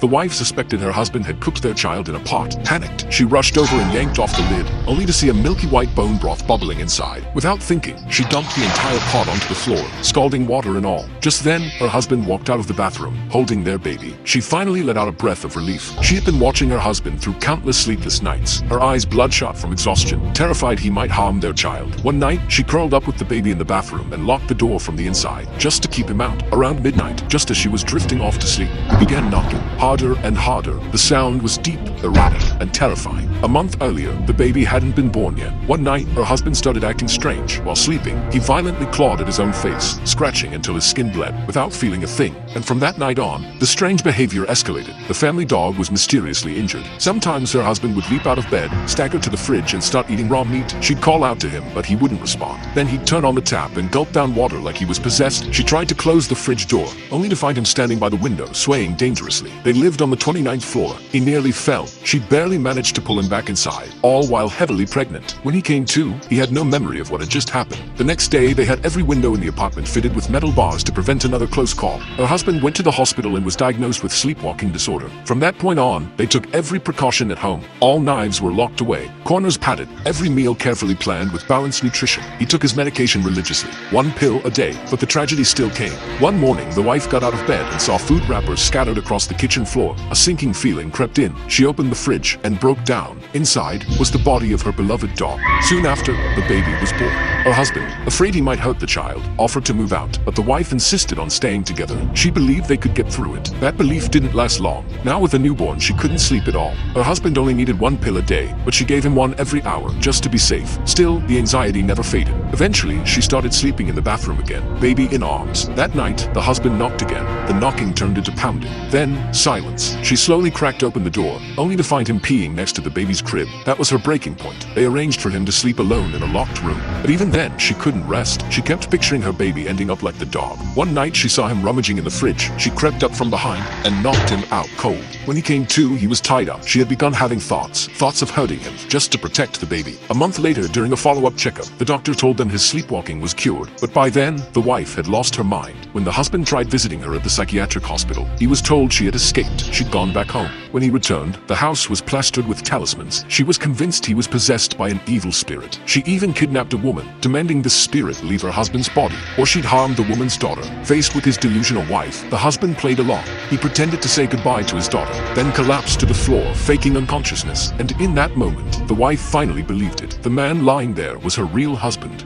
The wife suspected her husband had cooked their child in a pot. Panicked, she rushed over and yanked off the lid, only to see a milky white bone broth bubbling inside. Without thinking, she dumped the entire pot onto the floor, scalding water and all. Just then, her husband walked out of the bathroom, holding their baby. She finally let out a breath of relief. She had been watching her husband through countless sleepless nights, her eyes bloodshot from exhaustion, terrified he might harm their child. One night, she curled up with the baby in the bathroom and locked the door from the inside, just to keep him out. Around midnight, just as she was drifting off to sleep, he began knocking, harder and harder. The sound was deep, erratic, and terrifying. A month earlier, the baby hadn't been born yet. One night, her husband started acting strange. While sleeping, he violently clawed at his own face, scratching until his skin bled, without feeling a thing. And from that night on, the strange behavior escalated. The family dog was mysteriously injured. Sometimes her husband would leap out of bed, stagger to the fridge and start eating raw meat. She'd call out to him, but he wouldn't respond. Then he'd turn on the tap and gulp down water like he was possessed. She tried to close the fridge door, only to find him standing by the window, swaying dangerously. They lived on the 29th floor. He nearly fell. She barely managed to pull him back inside, all while heavily pregnant. When he came to, he had no memory of what had just happened. The next day, they had every window in the apartment fitted with metal bars to prevent another close call. Her husband went to the hospital and was diagnosed with sleepwalking disorder. From that point on, they took every precaution at home. All knives were locked away, corners padded, every meal carefully planned with balanced nutrition. He took his medication religiously, 1 pill a day, but the tragedy still came. One morning, the wife got out of bed and saw food wrappers scattered across the kitchen floor. A sinking feeling crept in. She opened the fridge and broke down. Inside was the body of her beloved dog. Soon after, the baby was born. Her husband, afraid he might hurt the child, offered to move out, but the wife insisted on staying together. She believed they could get through it. That belief didn't last long. Now with a newborn, she couldn't sleep at all. Her husband only needed 1 pill a day, but she gave him one every hour, just to be safe. Still, the anxiety never faded. Eventually, she started sleeping in the bathroom again, baby in arms. That night, the husband knocked again. The knocking turned into pounding. Then, silence. She slowly cracked open the door, only to find him peeing next to the baby's crib. That was her breaking point. They arranged for him to sleep alone in a locked room. But even then, she couldn't rest. She kept picturing her baby ending up like the dog. One night, she saw him rummaging in the fridge. She crept up from behind and knocked him out cold. When he came to, he was tied up. She had begun having thoughts of hurting him, just to protect the baby. A month later, during a follow-up checkup, the doctor told them his sleepwalking was cured. But by then, the wife had lost her mind. When the husband tried visiting her at the psychiatric hospital, he was told she had escaped. She'd gone back home. When he returned, the house was plastered with talismans. She was convinced he was possessed by an evil spirit. She even kidnapped a woman, demanding the spirit leave her husband's body, or she'd harm the woman's daughter. Faced with his delusional wife, the husband played along. He pretended to say goodbye to his daughter, then collapsed to the floor, faking unconsciousness. And in that moment, the wife finally believed it. The man lying there was her real husband.